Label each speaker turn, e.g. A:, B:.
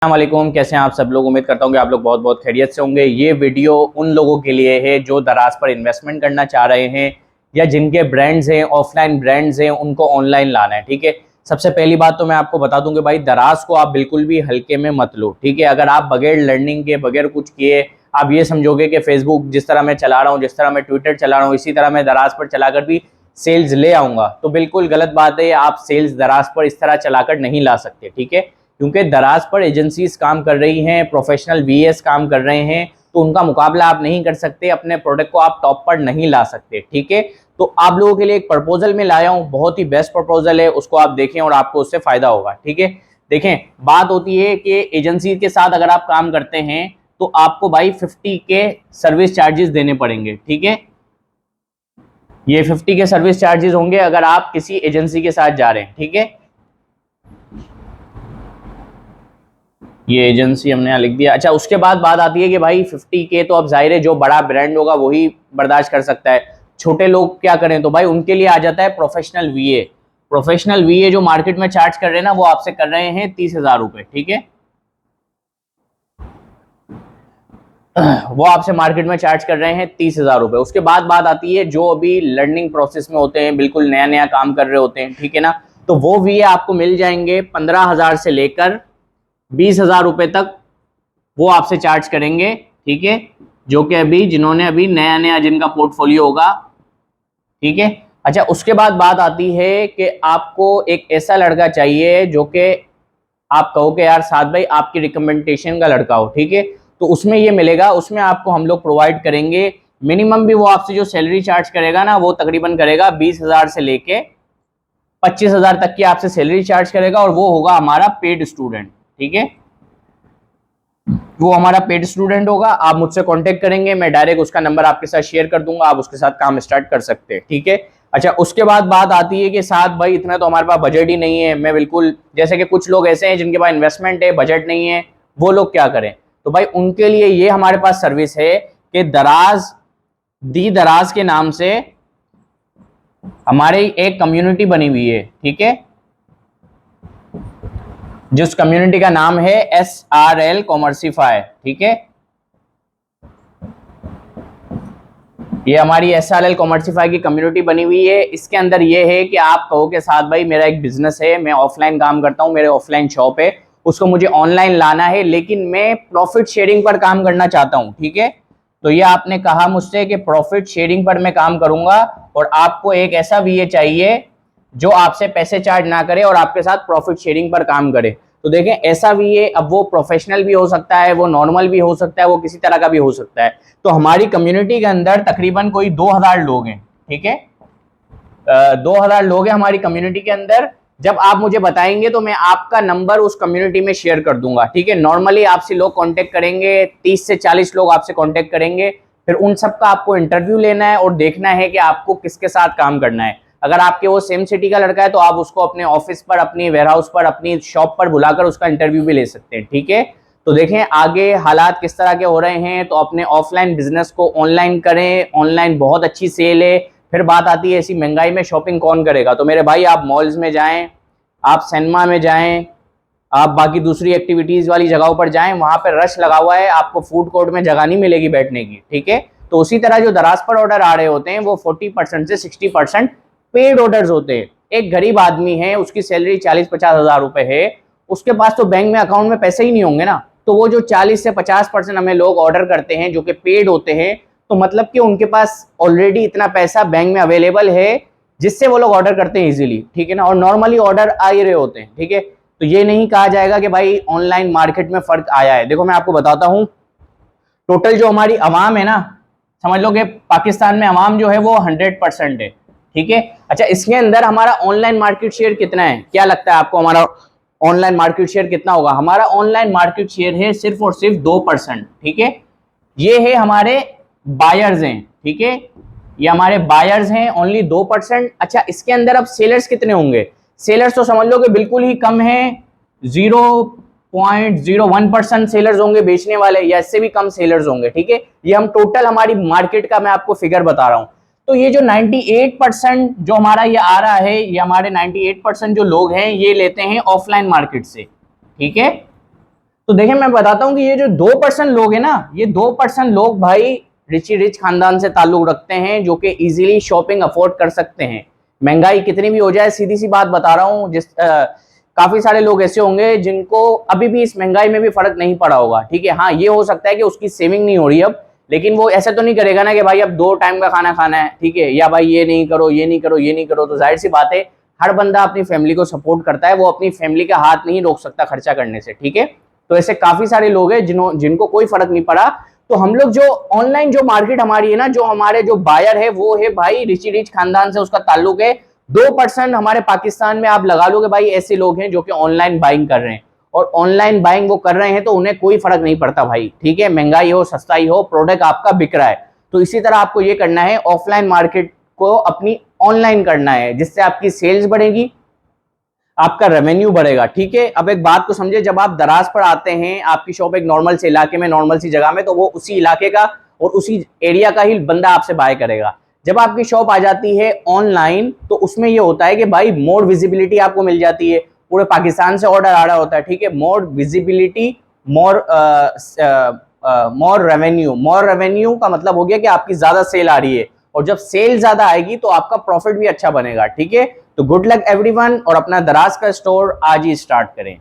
A: वालेकुम, कैसे हैं आप सब लोग। उम्मीद करता हूँ कि आप लोग बहुत बहुत खैरियत से होंगे। ये वीडियो उन लोगों के लिए है जो दराज पर इन्वेस्टमेंट करना चाह रहे हैं या जिनके ब्रांड्स हैं, ऑफलाइन ब्रांड्स हैं, उनको ऑनलाइन लाना है। ठीक है, सबसे पहली बात तो मैं आपको बता दूं कि भाई दराज को आप बिल्कुल भी हल्के में मत लो। ठीक है, अगर आप बगैर लर्निंग के, बगैर कुछ किए आप ये समझोगे कि फेसबुक जिस तरह मैं चला रहा हूँ, जिस तरह मैं ट्विटर चला रहा हूँ, इसी तरह मैं दराज पर चलाकर भी सेल्स ले आऊँगा, तो बिल्कुल गलत बात है। आप सेल्स दराज पर इस तरह चलाकर नहीं ला सकते। ठीक है, क्योंकि दराज पर एजेंसीज काम कर रही हैं, प्रोफेशनल वीएस काम कर रहे हैं, तो उनका मुकाबला आप नहीं कर सकते, अपने प्रोडक्ट को आप टॉप पर नहीं ला सकते। ठीक है, तो आप लोगों के लिए एक प्रपोजल में लाया हूं, बहुत ही बेस्ट प्रपोजल है, उसको आप देखें और आपको उससे फायदा होगा। ठीक है, देखें, बात होती है कि एजेंसी के साथ अगर आप काम करते हैं तो आपको भाई 50 के सर्विस चार्जेस देने पड़ेंगे। ठीक है, ये 50 के सर्विस चार्जेस होंगे अगर आप किसी एजेंसी के साथ जा रहे हैं। ठीक है, ये एजेंसी हमने यहाँ लिख दिया। अच्छा, उसके बाद बात आती है कि भाई 50 के तो अब जाहिर है जो बड़ा ब्रांड होगा वही बर्दाश्त कर सकता है, छोटे लोग क्या करें, तो भाई उनके लिए आ जाता है प्रोफेशनल वीए। प्रोफेशनल वीए जो मार्केट में चार्ज कर रहे हैं ना, वो आपसे कर रहे हैं 30,000 रुपये। ठीक है, वो आपसे मार्केट में चार्ज कर रहे हैं 30,000 रुपये। उसके बाद बात आती है जो अभी लर्निंग प्रोसेस में होते हैं, बिल्कुल नया नया काम कर रहे होते हैं, ठीक है ना, तो वो वीए आपको मिल जाएंगे 15,000 से लेकर 20,000 रुपये तक, वो आपसे चार्ज करेंगे। ठीक है, जो कि अभी जिन्होंने अभी नया नया जिनका पोर्टफोलियो होगा। ठीक है, अच्छा, उसके बाद बात आती है कि आपको एक ऐसा लड़का चाहिए जो कि आप कहो कि यार साद भाई आपकी रिकमेंडेशन का लड़का हो। ठीक है, तो उसमें ये मिलेगा, उसमें आपको हम लोग प्रोवाइड करेंगे। मिनिमम भी वो आपसे जो सैलरी चार्ज करेगा ना, वो तकरीबन करेगा 20,000 से लेके 25,000 तक की आपसे सैलरी चार्ज करेगा, और वो होगा हमारा पेड स्टूडेंट। ठीक है, वो हमारा पेड स्टूडेंट होगा। आप मुझसे कांटेक्ट करेंगे, मैं डायरेक्ट उसका नंबर आपके साथ शेयर कर दूंगा, आप उसके साथ काम स्टार्ट कर सकते हैं। ठीक है, अच्छा, उसके बाद बात आती है कि साथ भाई इतना तो हमारे पास बजट ही नहीं है। मैं बिल्कुल, जैसे कि कुछ लोग ऐसे हैं जिनके पास इन्वेस्टमेंट है, बजट नहीं है, वो लोग क्या करें, तो भाई उनके लिए ये हमारे पास सर्विस है कि दराज, दी दराज के नाम से हमारी एक कम्युनिटी बनी हुई है। ठीक है, जिस कम्युनिटी का नाम है SRL कॉमर्सिफाई। ठीक है, ये हमारी SRL कॉमर्सिफाई की कम्युनिटी बनी हुई है। इसके अंदर ये है कि आप कहो कि साथ भाई मेरा एक बिजनेस है, मैं ऑफलाइन काम करता हूँ, मेरे ऑफलाइन शॉप है, उसको मुझे ऑनलाइन लाना है, लेकिन मैं प्रॉफिट शेयरिंग पर काम करना चाहता हूँ। ठीक है, तो ये आपने कहा मुझसे कि प्रॉफिट शेयरिंग पर मैं काम करूंगा, और आपको एक ऐसा वीए चाहिए जो आपसे पैसे चार्ज ना करे और आपके साथ प्रॉफिट शेयरिंग पर काम करे। तो देखें, ऐसा वीए अब वो प्रोफेशनल भी हो सकता है, वो नॉर्मल भी हो सकता है, वो किसी तरह का भी हो सकता है। तो हमारी कम्युनिटी के अंदर तकरीबन कोई 2,000 लोग हैं। ठीक है, 2,000 लोग हैं हमारी कम्युनिटी के अंदर। जब आप मुझे बताएंगे तो मैं आपका नंबर उस कम्युनिटी में शेयर कर दूंगा। ठीक है, नॉर्मली आपसे लोग कांटेक्ट करेंगे, 30 से 40 लोग आपसे कांटेक्ट करेंगे, फिर उन सबका आपको इंटरव्यू लेना है और देखना है कि आपको किसके साथ काम करना है। अगर आपके वो सेम सिटी का लड़का है तो आप उसको अपने ऑफिस पर, अपनी वेयरहाउस पर, अपनी शॉप पर बुलाकर उसका इंटरव्यू भी ले सकते हैं। ठीक है, तो देखें आगे हालात किस तरह के हो रहे हैं, तो अपने ऑफलाइन बिजनेस को ऑनलाइन करें, ऑनलाइन बहुत अच्छी सेल है। फिर बात आती है ऐसी महंगाई में शॉपिंग कौन करेगा, तो मेरे भाई आप मॉल्स में जाएं, आप सिनेमा में जाएं, आप बाकी दूसरी एक्टिविटीज वाली जगहों पर जाएं, वहां पर रश लगा हुआ है, आपको फूड कोर्ट में जगह नहीं मिलेगी बैठने की। ठीक है, तो उसी तरह जो दराज पर ऑर्डर आ रहे होते हैं वो 40% से 60% पेड ऑर्डर्स होते हैं। एक गरीब आदमी है, उसकी सैलरी 40-50 हजार रुपए है, उसके पास तो बैंक में अकाउंट में पैसे ही नहीं होंगे ना, तो वो जो 40 से 50% हमें लोग ऑर्डर करते हैं जो कि पेड होते हैं, तो मतलब कि उनके पास ऑलरेडी इतना पैसा बैंक में अवेलेबल है जिससे वो लोग ऑर्डर करते हैं इजीली। ठीक है ना, और नॉर्मली ऑर्डर आ ही रहे होते हैं। ठीक है, तो ये नहीं कहा जाएगा कि भाई ऑनलाइन मार्केट में फर्क आया है। देखो मैं आपको बताता हूं, टोटल जो हमारी आवाम है ना, समझ लो कि पाकिस्तान में आवाम जो है वो 100% है। ठीक है, अच्छा, इसके अंदर हमारा ऑनलाइन मार्केट शेयर कितना है, क्या लगता है आपको हमारा ऑनलाइन मार्केट शेयर कितना होगा? हमारा ऑनलाइन मार्केट शेयर है सिर्फ और सिर्फ 2%। ठीक है, ये है हमारे बायर्स हैं। ठीक है, ये हमारे बायर्स हैं, ओनली 2%। अच्छा, इसके अंदर अब सेलर्स कितने होंगे? सेलर्स तो समझ लो कि बिल्कुल ही कम है, 0.01% सेलर्स होंगे बेचने वाले, या इससे भी कम सेलर्स होंगे। ठीक है, ये हम टोटल हमारी मार्केट का मैं आपको फिगर बता रहा हूं। तो ये जो 98% जो हमारा ये आ रहा है, ये हमारे 98% जो लोग हैं ये लेते हैं ऑफलाइन मार्केट से। ठीक है, तो देखिए मैं बताता हूँ कि ये जो 2% लोग हैं ना, ये 2% लोग भाई रिच खानदान से ताल्लुक रखते हैं, जो कि इजीली शॉपिंग अफोर्ड कर सकते हैं। महंगाई कितनी भी हो जाए, सीधी सी बात बता रहा हूँ, काफी सारे लोग ऐसे होंगे जिनको अभी भी इस महंगाई में भी फर्क नहीं पड़ा होगा, ठीक है। हाँ, ये हो सकता है कि उसकी सेविंग नहीं हो रही अब, लेकिन वो ऐसा तो नहीं करेगा ना कि भाई अब 2 टाइम का खाना खाना है, ठीक है, या भाई ये नहीं करो, ये नहीं करो, ये नहीं करो। तो जाहिर सी बात है, हर बंदा अपनी फैमिली को सपोर्ट करता है, वो अपनी फैमिली का हाथ नहीं रोक सकता खर्चा करने से, ठीक है। तो ऐसे काफी सारे लोग हैं जिनको कोई फर्क नहीं पड़ा। तो हम लोग जो ऑनलाइन जो मार्केट हमारी है ना, जो हमारे जो बायर है वो है भाई रिच खानदान से उसका ताल्लुक है। 2% हमारे पाकिस्तान में आप लगा लो कि भाई ऐसे लोग हैं जो कि ऑनलाइन बाइंग कर रहे हैं, और ऑनलाइन बाइंग वो कर रहे हैं तो उन्हें कोई फर्क नहीं पड़ता भाई, ठीक है। महंगाई हो सस्ताई हो, प्रोडक्ट आपका बिक रहा है। तो इसी तरह आपको ये करना है, ऑफलाइन मार्केट को अपनी ऑनलाइन करना है, जिससे आपकी सेल्स बढ़ेगी, आपका रेवेन्यू बढ़ेगा, ठीक है। अब एक बात को समझे, जब आप दराज पर आते हैं, आपकी शॉप एक नॉर्मल से इलाके में, नॉर्मल सी जगह में, तो वो उसी इलाके का और उसी एरिया का ही बंदा आपसे बाय करेगा। जब आपकी शॉप आ जाती है ऑनलाइन, तो उसमें ये होता है कि भाई मोर विजिबिलिटी आपको मिल जाती है, पूरे पाकिस्तान से ऑर्डर आ रहा होता है, ठीक है। मोर विजिबिलिटी, मोर रेवेन्यू का मतलब हो गया कि आपकी ज्यादा सेल आ रही है, और जब सेल ज्यादा आएगी तो आपका प्रॉफिट भी अच्छा बनेगा, ठीक है। तो गुड लक एवरीवन, और अपना दराज का स्टोर आज ही स्टार्ट करें।